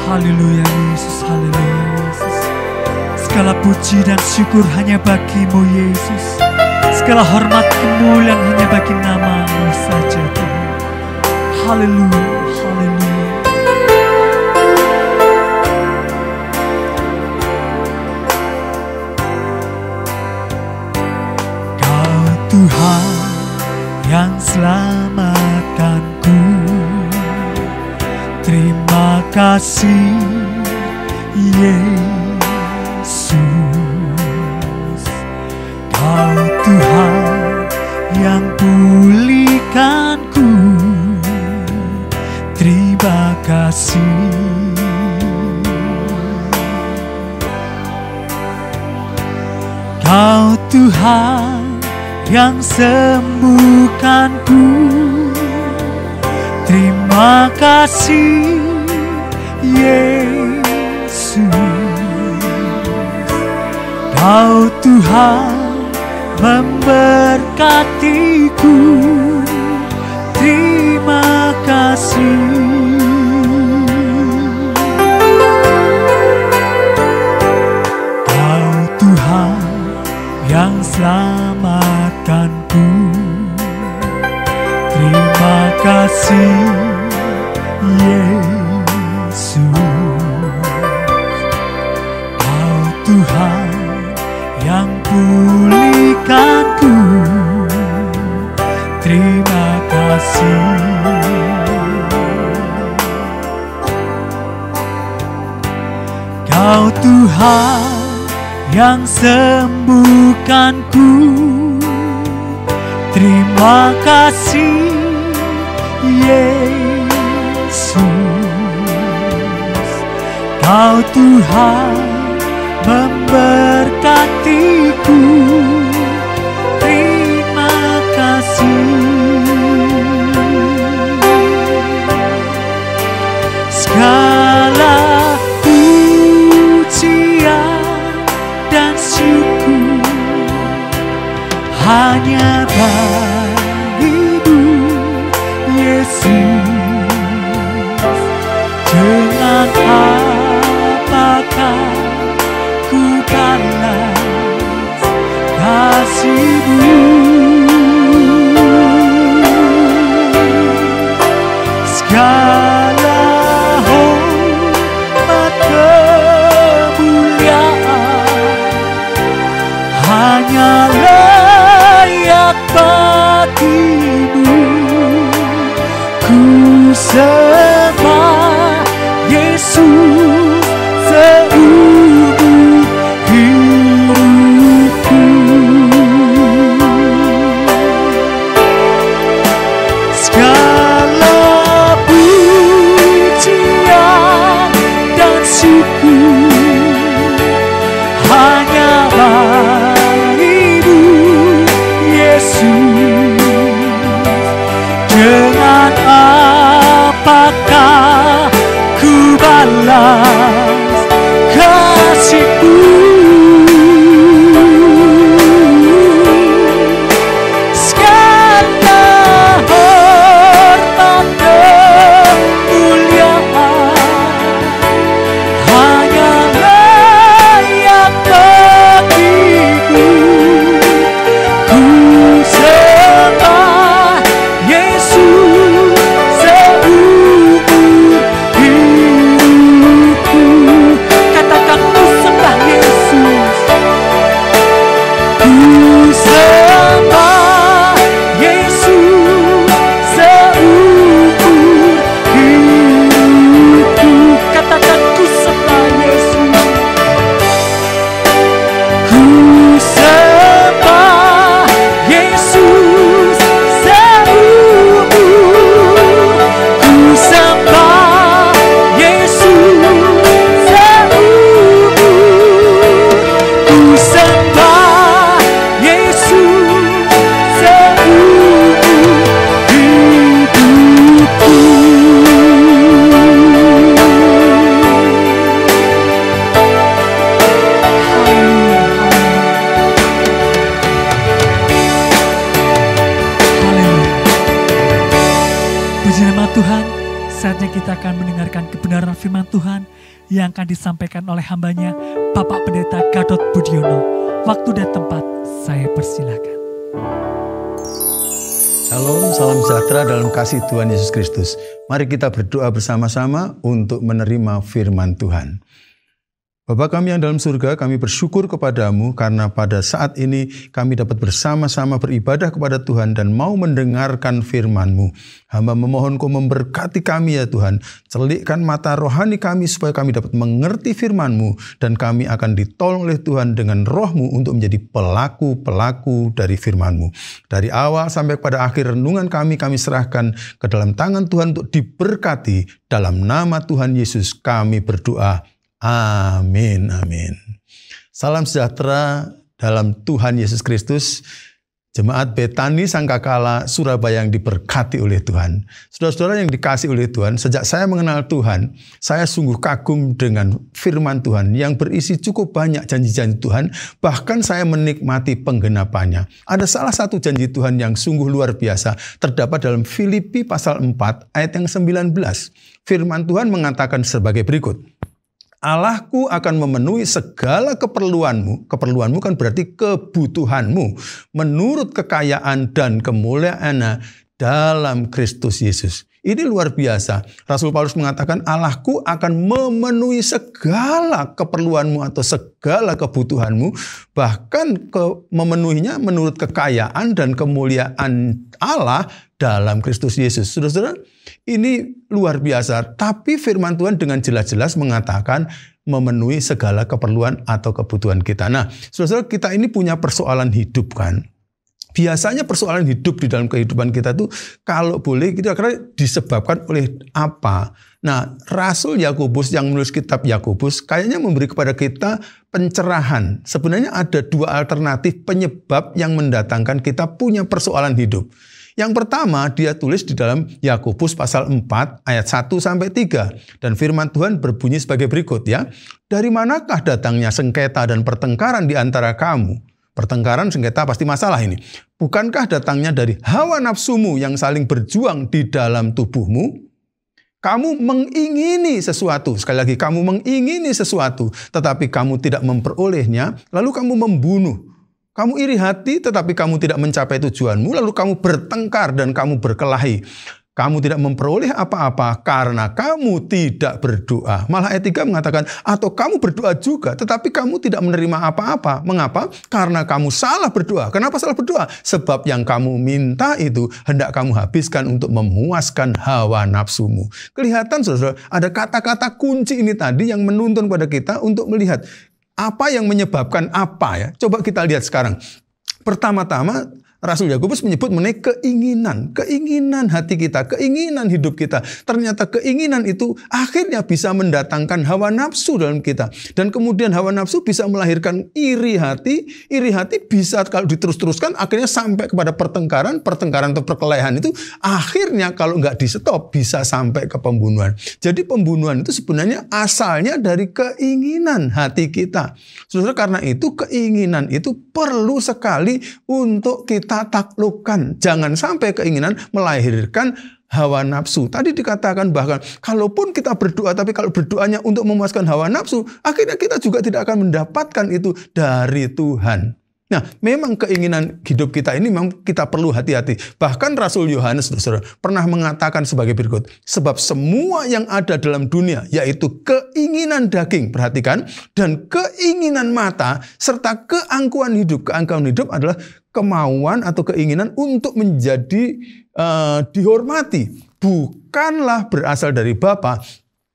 Haleluya Yesus, haleluya Yesus. Segala puji dan syukur hanya bagi-Mu Yesus. Segala hormat kemuliaan hanya bagi nama-Mu saja Tuhan. Haleluya, haleluya. Kau Tuhan yang selamatkanku, terima kasih Yesus. Kau Tuhan yang pulihkanku, terima kasih. Kau Tuhan yang sembuhkanku, terima kasih Yesus. Kau Tuhan memberkatiku, terima kasih. Kau Tuhan yang selamatkanku, terima kasih Yesus. Kau Tuhan yang pulihkanku, terima kasih. Kau Tuhan yang sembuhkanku, terima kasih Yesus. Kau Tuhan memberkatiku, terima kasih. Segala pujian dan syukur hanya bagi-Mu Yesus. Dengan apakah ku balas kasih-Mu? Segala hormat kemuliaan hanya layak bagi-Mu. Ku sembah Yesus seumur hidupku. Segala pujian dan syukur hanya bagi-Mu Yesus. Dengan apakah ku balas kasih-Mu? Segala hormat kemuliaan hanya layak bagi-Mu. Ku sembah Yesus seumur hidupku. Katakan ku sembah Yesus. Ku sembah Yesus seumur hidupku. Katakan ku sembah Yesus. Ku sembah Yesus seumur. Ku sembah Yesus seumur. Ku sembah Yesus seumur hidupku. Puji nama Tuhan, saatnya kita akan mendengarkan kebenaran firman Tuhan yang akan disampaikan oleh hambanya Bapak Pendeta Gatot Budiono. Waktu dan tempat saya persilakan. Shalom, salam sejahtera dalam kasih Tuhan Yesus Kristus. Mari kita berdoa bersama-sama untuk menerima firman Tuhan. Bapa kami yang dalam surga, kami bersyukur kepadamu karena pada saat ini kami dapat bersama-sama beribadah kepada Tuhan dan mau mendengarkan firman-Mu. Hamba memohon Kau memberkati kami ya Tuhan. Celikkan mata rohani kami supaya kami dapat mengerti firman-Mu dan kami akan ditolong oleh Tuhan dengan roh-Mu untuk menjadi pelaku-pelaku dari firman-Mu. Dari awal sampai pada akhir renungan kami serahkan ke dalam tangan Tuhan untuk diberkati. Dalam nama Tuhan Yesus kami berdoa. Amin, amin. Salam sejahtera dalam Tuhan Yesus Kristus. Jemaat Betani Sangkakala Surabaya yang diberkati oleh Tuhan. Saudara-saudara yang dikasih oleh Tuhan, sejak saya mengenal Tuhan, saya sungguh kagum dengan firman Tuhan yang berisi cukup banyak janji-janji Tuhan, bahkan saya menikmati penggenapannya. Ada salah satu janji Tuhan yang sungguh luar biasa, terdapat dalam Filipi pasal 4 ayat yang 19. Firman Tuhan mengatakan sebagai berikut. Allahku akan memenuhi segala keperluanmu. Keperluanmu kan berarti kebutuhanmu. Menurut kekayaan dan kemuliaan dalam Kristus Yesus. Ini luar biasa. Rasul Paulus mengatakan Allahku akan memenuhi segala keperluanmu atau segala kebutuhanmu. Bahkan memenuhinya menurut kekayaan dan kemuliaan Allah dalam Kristus Yesus. Saudara-saudara, ini luar biasa. Tapi firman Tuhan dengan jelas-jelas mengatakan memenuhi segala keperluan atau kebutuhan kita. Nah, saudara-saudara, kita ini punya persoalan hidup kan. Biasanya persoalan hidup di dalam kehidupan kita tuh kalau boleh kira-kira disebabkan oleh apa? Nah, Rasul Yakobus yang menulis kitab Yakobus kayaknya memberi kepada kita pencerahan. Sebenarnya ada dua alternatif penyebab yang mendatangkan kita punya persoalan hidup. Yang pertama, dia tulis di dalam Yakobus pasal 4 ayat 1 sampai 3 dan firman Tuhan berbunyi sebagai berikut ya. Dari manakah datangnya sengketa dan pertengkaran di antara kamu? Pertengkaran, sengketa pasti masalah ini. Bukankah datangnya dari hawa nafsumu yang saling berjuang di dalam tubuhmu? Kamu mengingini sesuatu, sekali lagi kamu mengingini sesuatu, tetapi kamu tidak memperolehnya, lalu kamu membunuh. Kamu iri hati tetapi kamu tidak mencapai tujuanmu, lalu kamu bertengkar dan kamu berkelahi. Kamu tidak memperoleh apa-apa karena kamu tidak berdoa. Malah ayat 3 mengatakan, atau kamu berdoa juga tetapi kamu tidak menerima apa-apa. Mengapa? Karena kamu salah berdoa. Kenapa salah berdoa? Sebab yang kamu minta itu hendak kamu habiskan untuk memuaskan hawa nafsumu. Kelihatan saudara, ada kata-kata kunci ini tadi yang menuntun pada kita untuk melihat apa yang menyebabkan apa ya. Coba kita lihat sekarang. Pertama-tama Rasul Yakobus menyebut mengenai keinginan hati kita, keinginan hidup kita. Ternyata keinginan itu akhirnya bisa mendatangkan hawa nafsu dalam kita. Dan kemudian hawa nafsu bisa melahirkan iri hati. Iri hati bisa kalau diterus-teruskan akhirnya sampai kepada pertengkaran atau perkelahian itu akhirnya kalau nggak di-stop bisa sampai ke pembunuhan. Jadi pembunuhan itu sebenarnya asalnya dari keinginan hati kita. Saudara, karena itu keinginan itu perlu sekali untuk kita taklukkan. Jangan sampai keinginan melahirkan hawa nafsu. Tadi dikatakan bahkan kalaupun kita berdoa, tapi kalau berdoanya untuk memuaskan hawa nafsu, akhirnya kita juga tidak akan mendapatkan itu dari Tuhan. Nah, memang keinginan hidup kita ini memang kita perlu hati-hati. Bahkan Rasul Yohanes pernah mengatakan sebagai berikut. Sebab semua yang ada dalam dunia, yaitu keinginan daging, perhatikan, dan keinginan mata, serta keangkuhan hidup. Keangkuhan hidup adalah kemauan atau keinginan untuk menjadi dihormati. Bukanlah berasal dari Bapa,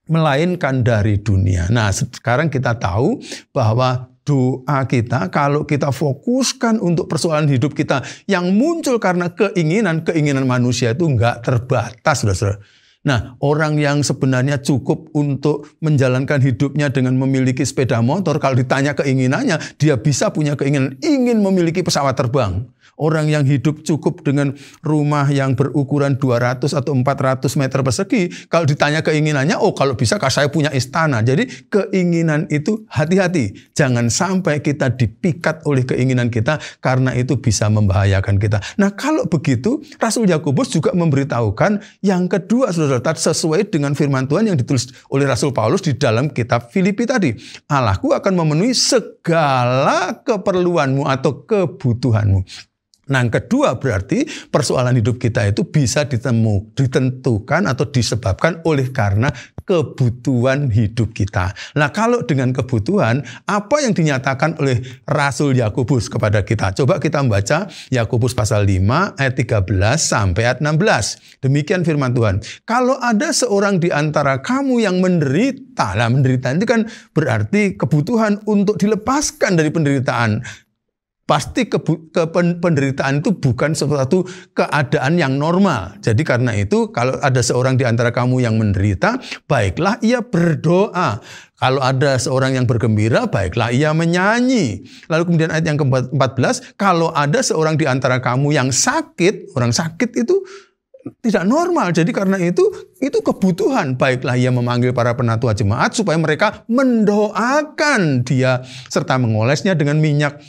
melainkan dari dunia. Nah, sekarang kita tahu bahwa doa kita, kalau kita fokuskan untuk persoalan hidup kita yang muncul karena keinginan manusia itu enggak terbatas, saudara. Nah, orang yang sebenarnya cukup untuk menjalankan hidupnya dengan memiliki sepeda motor, kalau ditanya keinginannya, dia bisa punya keinginan ingin memiliki pesawat terbang. Orang yang hidup cukup dengan rumah yang berukuran 200 atau 400 meter persegi, kalau ditanya keinginannya, oh kalau bisa saya punya istana. Jadi keinginan itu hati-hati. Jangan sampai kita dipikat oleh keinginan kita, karena itu bisa membahayakan kita. Nah, kalau begitu, Rasul Yakobus juga memberitahukan yang kedua, saudara. saudara, sesuai dengan firman Tuhan yang ditulis oleh Rasul Paulus di dalam kitab Filipi tadi. Allahku akan memenuhi segala keperluanmu atau kebutuhanmu. Nah, yang kedua berarti persoalan hidup kita itu bisa ditentukan atau disebabkan oleh karena kebutuhan hidup kita. Nah, kalau dengan kebutuhan, apa yang dinyatakan oleh Rasul Yakobus kepada kita? Coba kita membaca Yakobus pasal 5 ayat 13 sampai ayat 16. Demikian firman Tuhan. Kalau ada seorang di antara kamu yang menderita, nah menderita itu kan berarti kebutuhan untuk dilepaskan dari penderitaan. Pasti penderitaan itu bukan sesuatu keadaan yang normal. Jadi karena itu kalau ada seorang di antara kamu yang menderita, baiklah ia berdoa. Kalau ada seorang yang bergembira, baiklah ia menyanyi. Lalu kemudian ayat yang ke-14, kalau ada seorang di antara kamu yang sakit, orang sakit itu tidak normal. Jadi karena itu kebutuhan. Baiklah ia memanggil para penatua jemaat supaya mereka mendoakan dia serta mengolesnya dengan minyak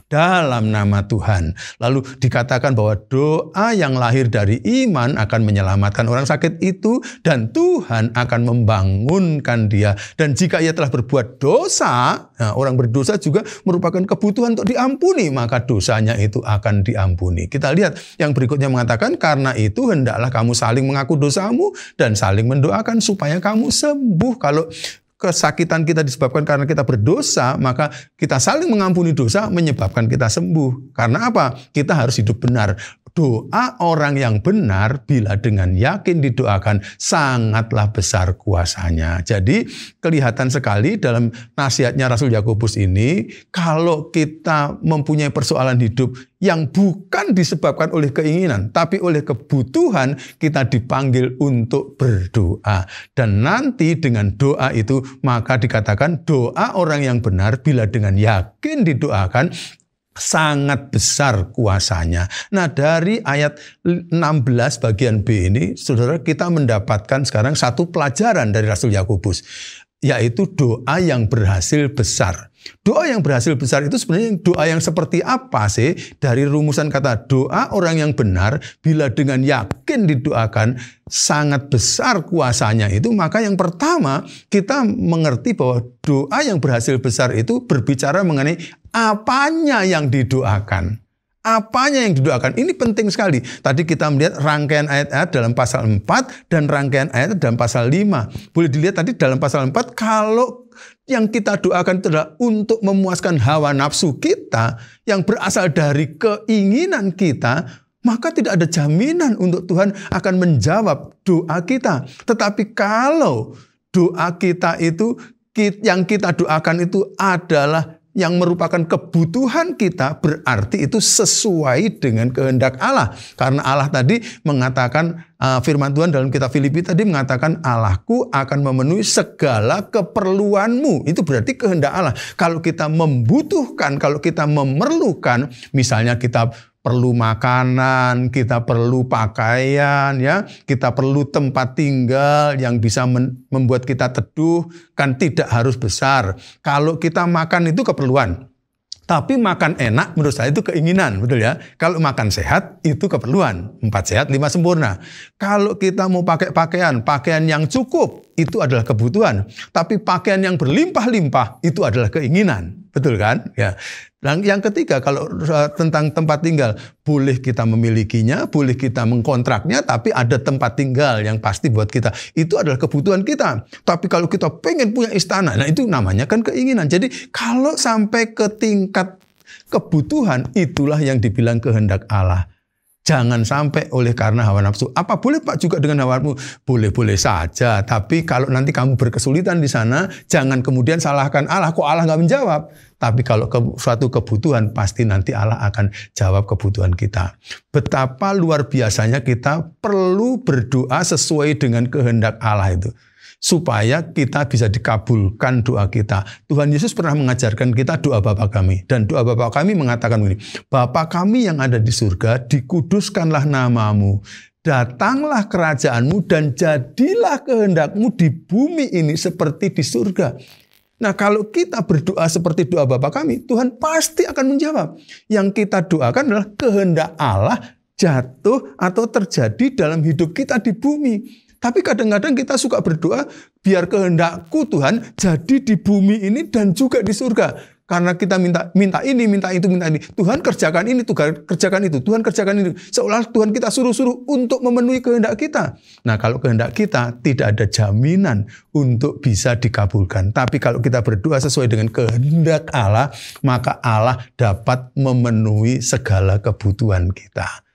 dalam nama Tuhan. Lalu dikatakan bahwa doa yang lahir dari iman akan menyelamatkan orang sakit itu dan Tuhan akan membangunkan dia. Dan jika ia telah berbuat dosa, nah orang berdosa juga merupakan kebutuhan untuk diampuni, maka dosanya itu akan diampuni. Kita lihat yang berikutnya mengatakan, karena itu hendaklah kamu saling mengaku dosamu dan saling mendoakan supaya kamu sembuh. Kalau kesakitan kita disebabkan karena kita berdosa, maka kita saling mengampuni dosa menyebabkan kita sembuh. Karena apa? Kita harus hidup benar. Doa orang yang benar bila dengan yakin didoakan sangatlah besar kuasanya. Jadi kelihatan sekali dalam nasihatnya Rasul Yakobus ini, kalau kita mempunyai persoalan hidup yang bukan disebabkan oleh keinginan, tapi oleh kebutuhan, kita dipanggil untuk berdoa. Dan nanti dengan doa itu, maka dikatakan doa orang yang benar bila dengan yakin didoakan, sangat besar kuasanya. Nah, dari ayat 16 bagian B ini, saudara, kita mendapatkan sekarang satu pelajaran dari Rasul Yakobus, yaitu doa yang berhasil besar. Doa yang berhasil besar itu sebenarnya doa yang seperti apa sih? Dari rumusan kata doa orang yang benar, bila dengan yakin didoakan, sangat besar kuasanya itu, maka yang pertama kita mengerti bahwa doa yang berhasil besar itu berbicara mengenai apanya yang didoakan. Apanya yang didoakan? Ini penting sekali. Tadi kita melihat rangkaian ayat-ayat dalam pasal 4 dan rangkaian ayat dalam pasal 5. Boleh dilihat tadi dalam pasal 4, kalau yang kita doakan itu adalah untuk memuaskan hawa nafsu kita yang berasal dari keinginan kita, maka tidak ada jaminan untuk Tuhan akan menjawab doa kita. Tetapi kalau doa kita itu, yang kita doakan itu adalah yang merupakan kebutuhan kita, berarti itu sesuai dengan kehendak Allah. Karena Allah tadi mengatakan, firman Tuhan dalam kitab Filipi tadi mengatakan, Allahku akan memenuhi segala keperluanmu. Itu berarti kehendak Allah. Kalau kita membutuhkan, kalau kita memerlukan, misalnya kita perlu makanan, kita perlu pakaian, ya, kita perlu tempat tinggal yang bisa membuat kita teduh, kan tidak harus besar. Kalau kita makan itu keperluan. Tapi makan enak menurut saya itu keinginan, betul ya? Kalau makan sehat itu keperluan. 4 sehat, 5 sempurna. Kalau kita mau pakai pakaian yang cukup itu adalah kebutuhan. Tapi pakaian yang berlimpah-limpah itu adalah keinginan. Betul kan? Ya. Dan yang ketiga, kalau tentang tempat tinggal, boleh kita memilikinya, boleh kita mengkontraknya, tapi ada tempat tinggal yang pasti buat kita. Itu adalah kebutuhan kita. Tapi kalau kita pengen punya istana, nah itu namanya kan keinginan. Jadi kalau sampai ke tingkat kebutuhan, itulah yang dibilang kehendak Allah. Jangan sampai oleh karena hawa nafsu. Apa boleh Pak juga dengan hawa nafsu? Boleh-boleh saja. Tapi kalau nanti kamu berkesulitan di sana, jangan kemudian salahkan Allah. Kok Allah nggak menjawab? Tapi kalau suatu kebutuhan, pasti nanti Allah akan jawab kebutuhan kita. Betapa luar biasanya kita perlu berdoa sesuai dengan kehendak Allah itu. Supaya kita bisa dikabulkan doa kita. Tuhan Yesus pernah mengajarkan kita doa Bapa kami. Dan doa Bapa kami mengatakan begini, Bapa kami yang ada di surga, dikuduskanlah namamu. Datanglah kerajaanmu dan jadilah kehendakmu di bumi ini seperti di surga. Nah, kalau kita berdoa seperti doa Bapa kami, Tuhan pasti akan menjawab. Yang kita doakan adalah kehendak Allah jatuh atau terjadi dalam hidup kita di bumi. Tapi kadang-kadang kita suka berdoa, biar kehendak-Ku Tuhan jadi di bumi ini dan juga di surga. Karena kita minta ini, minta itu, minta ini. Tuhan kerjakan ini, Tuhan kerjakan itu, Tuhan kerjakan itu. Seolah Tuhan kita suruh-suruh untuk memenuhi kehendak kita. Nah, kalau kehendak kita tidak ada jaminan untuk bisa dikabulkan. Tapi kalau kita berdoa sesuai dengan kehendak Allah, maka Allah dapat memenuhi segala kebutuhan kita.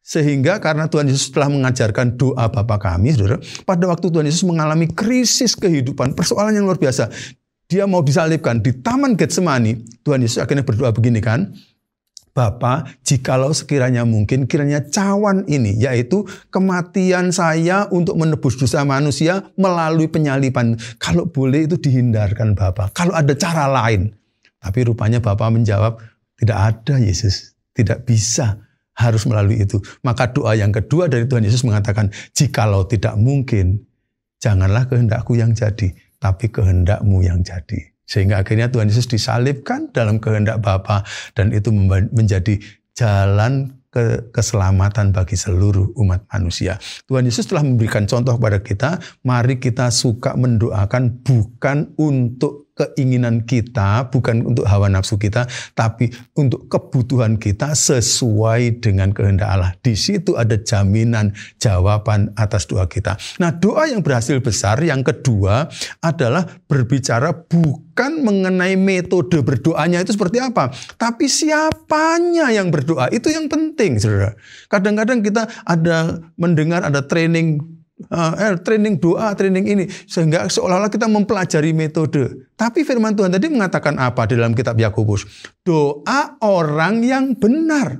Sehingga karena Tuhan Yesus telah mengajarkan doa Bapa kami, saudara, pada waktu Tuhan Yesus mengalami krisis kehidupan, persoalan yang luar biasa, dia mau disalibkan di Taman Getsemani, Tuhan Yesus akhirnya berdoa begini kan, Bapa, jikalau sekiranya mungkin, kiranya cawan ini, yaitu kematian saya untuk menebus dosa manusia melalui penyaliban, kalau boleh itu dihindarkan Bapa, kalau ada cara lain. Tapi rupanya Bapa menjawab, tidak ada Yesus, tidak bisa, harus melalui itu. Maka doa yang kedua dari Tuhan Yesus mengatakan, jikalau tidak mungkin, janganlah kehendak-Ku yang jadi, tapi kehendak-Mu yang jadi. Sehingga akhirnya Tuhan Yesus disalibkan dalam kehendak Bapa, dan itu menjadi jalan keselamatan bagi seluruh umat manusia. Tuhan Yesus telah memberikan contoh kepada kita, mari kita suka mendoakan bukan untuk keinginan kita, bukan untuk hawa nafsu kita, tapi untuk kebutuhan kita sesuai dengan kehendak Allah. Di situ ada jaminan jawaban atas doa kita. Nah, doa yang berhasil besar yang kedua adalah berbicara bukan mengenai metode berdoanya itu seperti apa, tapi siapanya yang berdoa. Itu yang penting, saudara. Kadang-kadang kita ada mendengar ada training doa, training ini, sehingga seolah-olah kita mempelajari metode. Tapi firman Tuhan tadi mengatakan apa di dalam kitab Yakobus? Doa orang yang benar.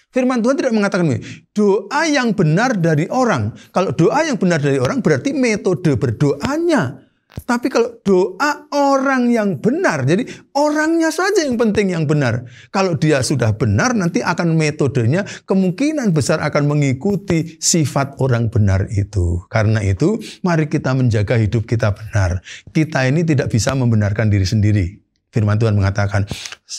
Firman Tuhan tidak mengatakan ini, doa yang benar dari orang. Kalau doa yang benar dari orang berarti metode berdoanya. Tapi kalau doa orang yang benar, jadi orangnya saja yang penting yang benar. Kalau dia sudah benar, nanti akan metodenya kemungkinan besar akan mengikuti sifat orang benar itu. Karena itu, mari kita menjaga hidup kita benar. Kita ini tidak bisa membenarkan diri sendiri. Firman Tuhan mengatakan,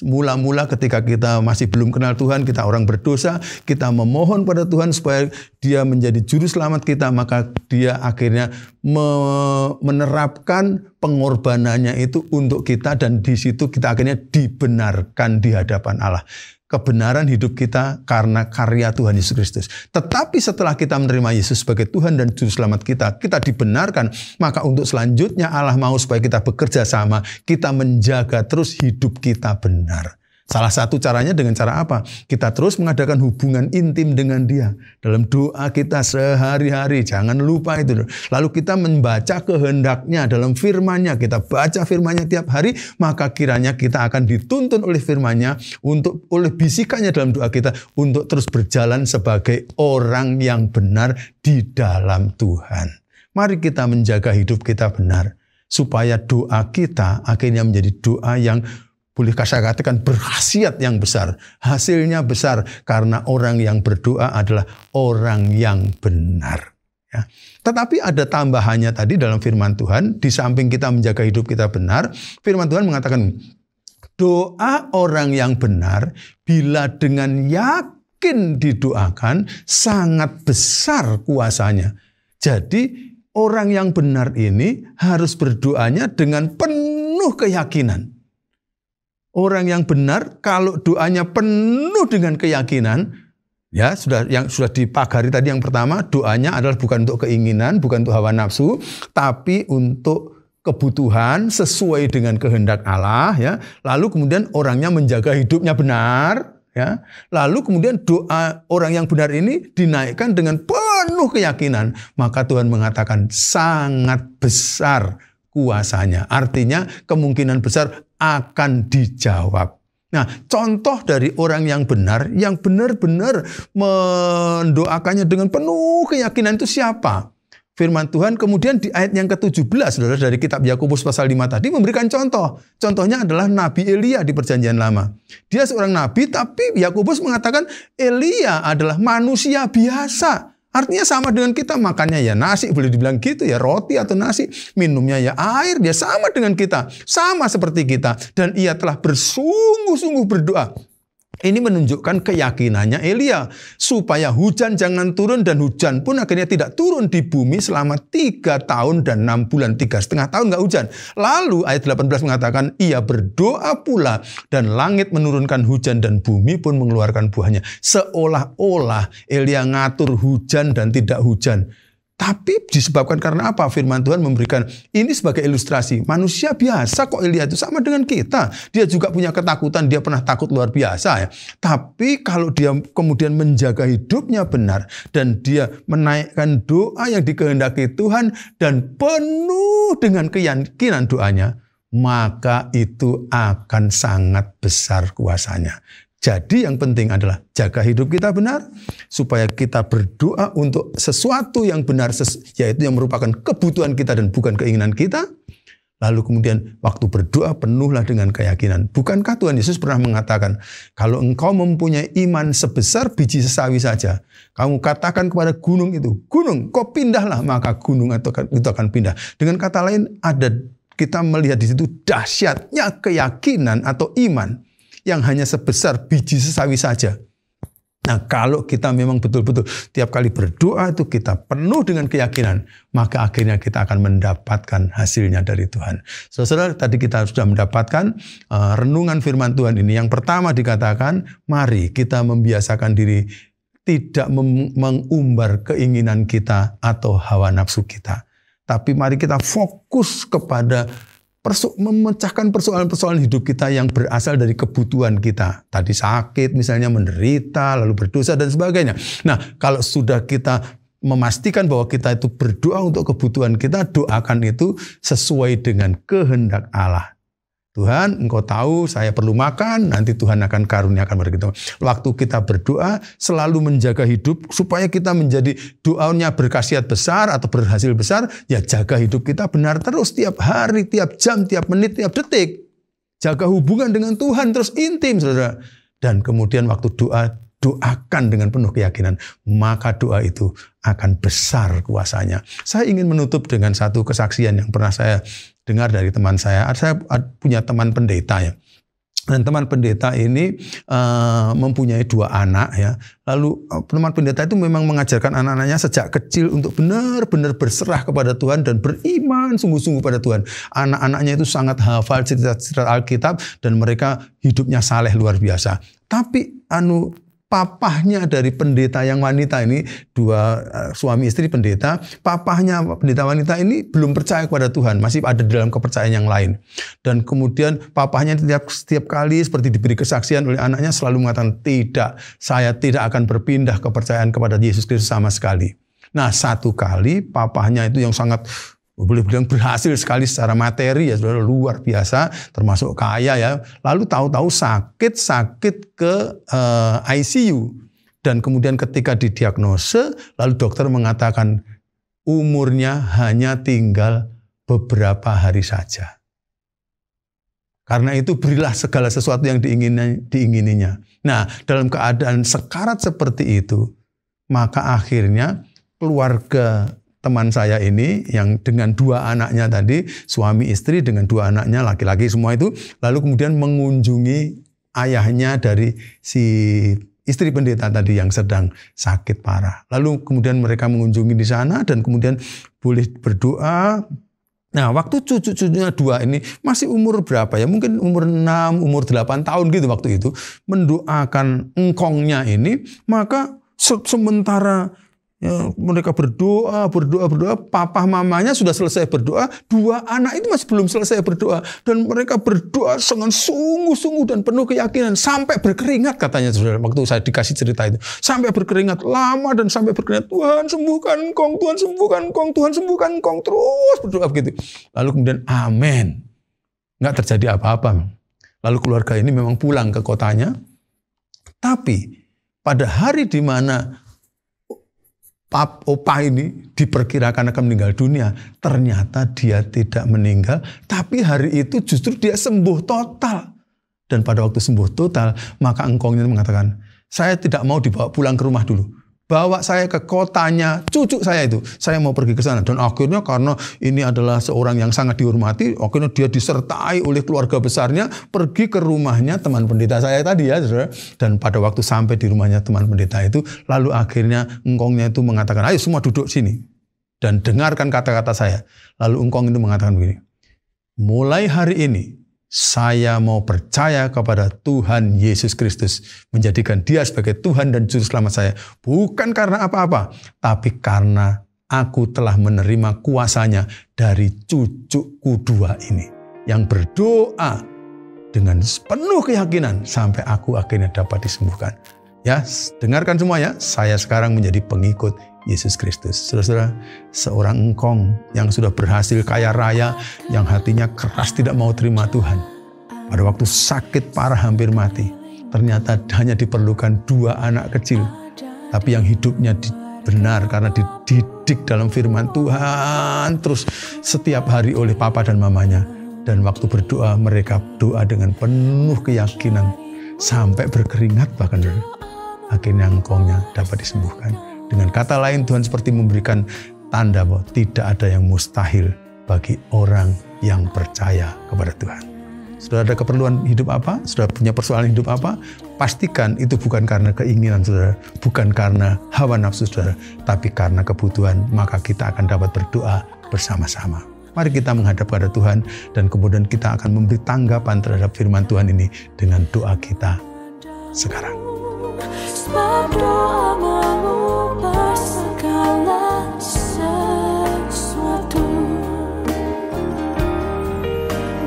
mula-mula ketika kita masih belum kenal Tuhan, kita orang berdosa, kita memohon pada Tuhan supaya Dia menjadi juru selamat kita, maka Dia akhirnya menerapkan pengorbanannya itu untuk kita, dan di situ kita akhirnya dibenarkan di hadapan Allah. Kebenaran hidup kita karena karya Tuhan Yesus Kristus. Tetapi setelah kita menerima Yesus sebagai Tuhan dan Juru Selamat kita dibenarkan. Maka untuk selanjutnya Allah mau supaya kita bekerja sama, kita menjaga terus hidup kita benar. Salah satu caranya dengan cara apa? Kita terus mengadakan hubungan intim dengan Dia. Dalam doa kita sehari-hari, jangan lupa itu. Lalu kita membaca kehendak-Nya dalam firman-Nya. Kita baca firman-Nya tiap hari, maka kiranya kita akan dituntun oleh firman-Nya, oleh bisikannya dalam doa kita, untuk terus berjalan sebagai orang yang benar di dalam Tuhan. Mari kita menjaga hidup kita benar, supaya doa kita akhirnya menjadi doa yang boleh saya katakan berkhasiat yang besar. Hasilnya besar karena orang yang berdoa adalah orang yang benar. Ya. Tetapi ada tambahannya tadi dalam firman Tuhan. Di samping kita menjaga hidup kita benar, firman Tuhan mengatakan, doa orang yang benar bila dengan yakin didoakan sangat besar kuasanya. Jadi orang yang benar ini harus berdoanya dengan penuh keyakinan. Orang yang benar kalau doanya penuh dengan keyakinan, ya sudah dipagari tadi yang pertama, doanya adalah bukan untuk keinginan, bukan untuk hawa nafsu, tapi untuk kebutuhan sesuai dengan kehendak Allah, ya. Lalu kemudian orangnya menjaga hidupnya benar, ya. Lalu kemudian doa orang yang benar ini dinaikkan dengan penuh keyakinan, maka Tuhan mengatakan sangat besar kuasanya. Artinya kemungkinan besar akan dijawab. Nah, contoh dari orang yang benar-benar mendoakannya dengan penuh keyakinan itu siapa? Firman Tuhan kemudian di ayat yang ke-17, saudara, dari kitab Yakobus pasal 5 tadi memberikan contoh. Contohnya adalah Nabi Elia di Perjanjian Lama. Dia seorang nabi, tapi Yakobus mengatakan Elia adalah manusia biasa. Artinya sama dengan kita, makannya ya nasi, boleh dibilang gitu ya, roti atau nasi, minumnya ya air, dia sama dengan kita, sama seperti kita. Dan ia telah bersungguh-sungguh berdoa Ini menunjukkan keyakinannya Elia supaya hujan jangan turun, dan hujan pun akhirnya tidak turun di bumi selama 3 tahun dan 6 bulan, 3,5 tahun nggak hujan. Lalu ayat 18 mengatakan ia berdoa pula dan langit menurunkan hujan dan bumi pun mengeluarkan buahnya. Seolah-olah Elia ngatur hujan dan tidak hujan. Tapi disebabkan karena apa? Firman Tuhan memberikan ini sebagai ilustrasi. Manusia biasa kok Elia itu sama dengan kita. Dia juga punya ketakutan, dia pernah takut luar biasa ya. Tapi kalau dia kemudian menjaga hidupnya benar dan dia menaikkan doa yang dikehendaki Tuhan dan penuh dengan keyakinan doanya, maka itu akan sangat besar kuasanya. Jadi yang penting adalah jaga hidup kita benar, supaya kita berdoa untuk sesuatu yang benar, yaitu yang merupakan kebutuhan kita dan bukan keinginan kita. Lalu kemudian waktu berdoa penuhlah dengan keyakinan. Bukankah Tuhan Yesus pernah mengatakan, kalau engkau mempunyai iman sebesar biji sesawi saja, kamu katakan kepada gunung itu, gunung kau pindahlah, maka gunung itu akan pindah. Dengan kata lain, kita melihat di situ dahsyatnya keyakinan atau iman yang hanya sebesar biji sesawi saja. Nah, kalau kita memang betul-betul tiap kali berdoa itu kita penuh dengan keyakinan, maka akhirnya kita akan mendapatkan hasilnya dari Tuhan. Saudara, tadi kita sudah mendapatkan renungan firman Tuhan ini. Yang pertama dikatakan, mari kita membiasakan diri tidak mengumbar keinginan kita atau hawa nafsu kita. Tapi mari kita fokus kepada memecahkan persoalan-persoalan hidup kita yang berasal dari kebutuhan kita. Tadi sakit, misalnya menderita, lalu berdosa dan sebagainya. Nah, kalau sudah kita memastikan bahwa kita itu berdoa untuk kebutuhan kita, doakan itu sesuai dengan kehendak Allah. Tuhan, engkau tahu saya perlu makan, nanti Tuhan akan karuniakan kepada kita. Waktu kita berdoa, selalu menjaga hidup, supaya kita menjadi doanya berkhasiat besar atau berhasil besar, ya jaga hidup kita benar terus, tiap hari, tiap jam, tiap menit, tiap detik. Jaga hubungan dengan Tuhan terus intim, saudara. Dan kemudian waktu doa, doakan dengan penuh keyakinan, maka doa itu akan besar kuasanya. Saya ingin menutup dengan satu kesaksian yang pernah saya dengar dari teman saya. Saya punya teman pendeta ya. Dan teman pendeta ini mempunyai 2 anak ya. Lalu teman pendeta itu memang mengajarkan anak-anaknya sejak kecil untuk benar-benar berserah kepada Tuhan dan beriman sungguh-sungguh pada Tuhan. Anak-anaknya itu sangat hafal cerita-cerita Alkitab dan mereka hidupnya saleh luar biasa. Tapi papahnya dari pendeta yang wanita ini, 2 suami istri pendeta, papahnya pendeta wanita ini belum percaya kepada Tuhan, masih ada dalam kepercayaan yang lain. Dan kemudian papahnya setiap kali seperti diberi kesaksian oleh anaknya selalu mengatakan, tidak, saya tidak akan berpindah kepercayaan kepada Yesus Kristus sama sekali. Nah, satu kali papahnya itu yang sangat boleh bilang berhasil sekali secara materi ya, saudara, luar biasa, termasuk kaya ya. Lalu tahu-tahu sakit ke ICU. Dan kemudian ketika didiagnose, lalu dokter mengatakan umurnya hanya tinggal beberapa hari saja. Karena itu berilah segala sesuatu yang diingininya. Nah, dalam keadaan sekarat seperti itu, maka akhirnya keluarga teman saya ini yang dengan 2 anaknya tadi, suami istri dengan 2 anaknya laki-laki semua itu, lalu kemudian mengunjungi ayahnya dari si istri pendeta tadi yang sedang sakit parah. Lalu kemudian mereka mengunjungi di sana dan kemudian boleh berdoa. Nah, waktu cucu-cucunya 2 ini masih umur berapa ya? Mungkin umur 6, umur 8 tahun gitu waktu itu, mendoakan engkongnya ini, maka sementara ya, mereka berdoa, papa mamanya sudah selesai berdoa, 2 anak itu masih belum selesai berdoa. Dan mereka berdoa dengan sungguh-sungguh dan penuh keyakinan. Sampai berkeringat katanya, saudara, waktu saya dikasih cerita itu. Sampai berkeringat lama dan sampai berkeringat, Tuhan sembuhkan engkong, Tuhan sembuhkan engkong, Tuhan sembuhkan engkong. Terus berdoa begitu. Lalu kemudian amin. Nggak terjadi apa-apa. Lalu keluarga ini memang pulang ke kotanya. Tapi pada hari di mana opa ini diperkirakan akan meninggal dunia, ternyata dia tidak meninggal, tapi hari itu justru dia sembuh total. Dan pada waktu sembuh total, maka engkongnya mengatakan, saya tidak mau dibawa pulang ke rumah dulu. bawa saya ke kotanya cucu saya itu. Saya mau pergi ke sana. Dan akhirnya karena ini adalah seorang yang sangat dihormati, akhirnya dia disertai oleh keluarga besarnya pergi ke rumahnya teman pendeta saya tadi ya, saudara. Dan pada waktu sampai di rumahnya teman pendeta itu, lalu akhirnya engkongnya itu mengatakan, ayo semua duduk sini dan dengarkan kata-kata saya. Lalu engkong itu mengatakan begini, mulai hari ini saya mau percaya kepada Tuhan Yesus Kristus, menjadikan Dia sebagai Tuhan dan Juru Selamat saya. Bukan karena apa-apa, tapi karena aku telah menerima kuasanya dari cucuku dua ini, yang berdoa dengan penuh keyakinan sampai aku akhirnya dapat disembuhkan. Ya, dengarkan semua ya, saya sekarang menjadi pengikut Yesus Kristus. Saudara-saudara, seorang engkong yang sudah berhasil kaya raya, yang hatinya keras tidak mau terima Tuhan, pada waktu sakit parah hampir mati, ternyata hanya diperlukan 2 anak kecil, tapi yang hidupnya benar karena dididik dalam firman Tuhan terus setiap hari oleh papa dan mamanya. Dan waktu berdoa, mereka doa dengan penuh keyakinan sampai berkeringat bahkan. Akhirnya engkongnya dapat disembuhkan. Dengan kata lain, Tuhan seperti memberikan tanda bahwa tidak ada yang mustahil bagi orang yang percaya kepada Tuhan. Sudah ada keperluan hidup apa? Sudah punya persoalan hidup apa? Pastikan itu bukan karena keinginan saudara, bukan karena hawa nafsu saudara, tapi karena kebutuhan, maka kita akan dapat berdoa bersama-sama. Mari kita menghadap pada Tuhan dan kemudian kita akan memberi tanggapan terhadap firman Tuhan ini dengan doa kita sekarang. Sebab doa mengubah segala sesuatu.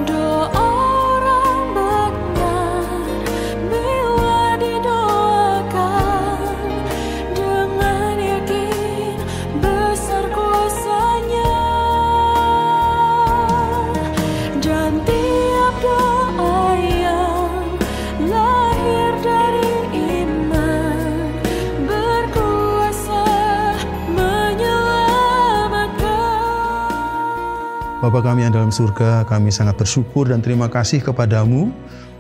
Doa orang benar bila didoakan dengan yakin besar kuasanya. Dan tiap doa yang lahir dari Bapa kami yang dalam surga, kami sangat bersyukur dan terima kasih kepadamu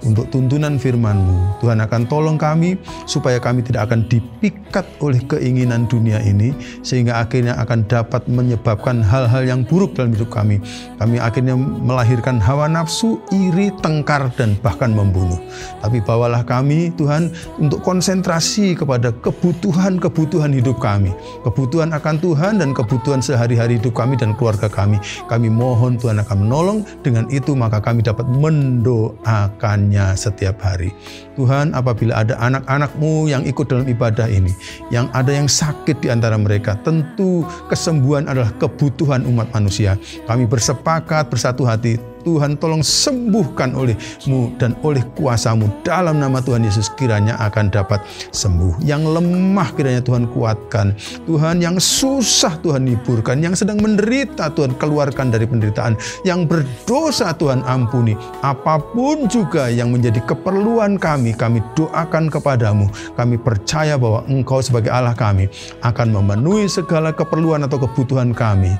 untuk tuntunan firman-Mu. Tuhan akan tolong kami supaya kami tidak akan dipikat oleh keinginan dunia ini, sehingga akhirnya akan dapat menyebabkan hal-hal yang buruk dalam hidup kami. Kami akhirnya melahirkan hawa nafsu, iri, tengkar, dan bahkan membunuh. Tapi bawalah kami, Tuhan, untuk konsentrasi kepada kebutuhan-kebutuhan hidup kami. Kebutuhan akan Tuhan dan kebutuhan sehari-hari hidup kami dan keluarga kami. Kami mohon Tuhan akan menolong. Dengan itu maka kami dapat mendoakan setiap hari. Tuhan, apabila ada anak-anak-Mu yang ikut dalam ibadah ini, yang ada yang sakit di antara mereka, tentu kesembuhan adalah kebutuhan umat manusia. Kami bersepakat bersatu hati, Tuhan tolong sembuhkan oleh-Mu dan oleh kuasa-Mu dalam nama Tuhan Yesus, kiranya akan dapat sembuh. Yang lemah kiranya Tuhan kuatkan. Tuhan, yang susah Tuhan hiburkan. Yang sedang menderita Tuhan keluarkan dari penderitaan. Yang berdosa Tuhan ampuni. Apapun juga yang menjadi keperluan kami doakan kepadamu. Kami percaya bahwa Engkau sebagai Allah kami akan memenuhi segala keperluan atau kebutuhan kami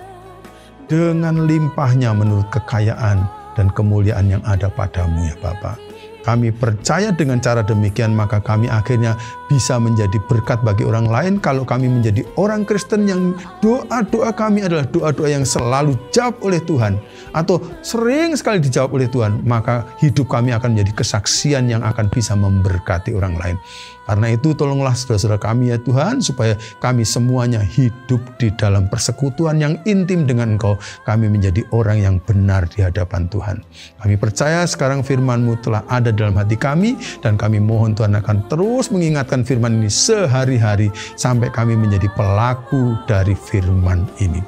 dengan limpahnya menurut kekayaan dan kemuliaan yang ada padamu ya Bapa. Kami percaya dengan cara demikian maka kami akhirnya bisa menjadi berkat bagi orang lain. Kalau kami menjadi orang Kristen yang doa-doa kami adalah doa-doa yang selalu dijawab oleh Tuhan atau sering sekali dijawab oleh Tuhan, maka hidup kami akan menjadi kesaksian yang akan bisa memberkati orang lain. Karena itu tolonglah saudara-saudara kami ya Tuhan, supaya kami semuanya hidup di dalam persekutuan yang intim dengan Engkau. Kami menjadi orang yang benar di hadapan Tuhan. Kami percaya sekarang firman-Mu telah ada dalam hati kami, dan kami mohon Tuhan akan terus mengingatkan firman ini sehari-hari sampai kami menjadi pelaku dari firman ini.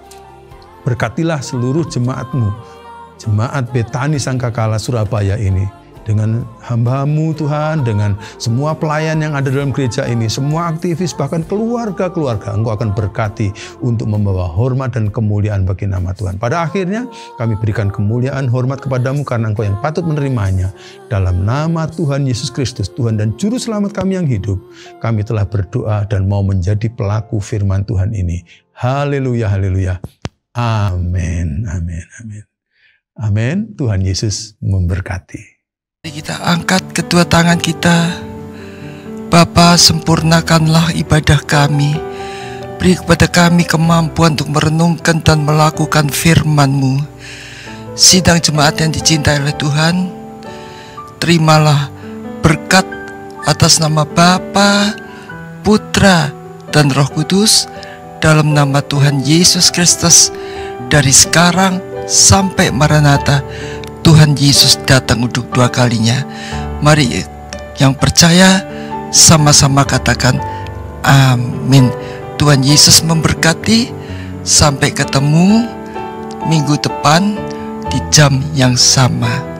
Berkatilah seluruh jemaat-Mu, jemaat Betani Sangkakala Surabaya ini, dengan hamba-Mu Tuhan, dengan semua pelayan yang ada dalam gereja ini, semua aktivis, bahkan keluarga-keluarga, Engkau akan berkati untuk membawa hormat dan kemuliaan bagi nama Tuhan. Pada akhirnya kami berikan kemuliaan, hormat kepadamu karena Engkau yang patut menerimanya. Dalam nama Tuhan Yesus Kristus, Tuhan dan Juru Selamat kami yang hidup, kami telah berdoa dan mau menjadi pelaku firman Tuhan ini. Haleluya, haleluya. Amin, amin, amin. Amin. Tuhan Yesus memberkati. Kita angkat kedua tangan kita. Bapa, sempurnakanlah ibadah kami Beri kepada kami kemampuan untuk merenungkan dan melakukan firman-Mu. Sidang jemaat yang dicintai oleh Tuhan, terimalah berkat atas nama Bapa, Putra, dan Roh Kudus, dalam nama Tuhan Yesus Kristus, dari sekarang sampai Maranatha, Tuhan Yesus datang untuk dua kalinya. Mari yang percaya sama-sama katakan amin. Tuhan Yesus memberkati. Sampai ketemu minggu depan di jam yang sama.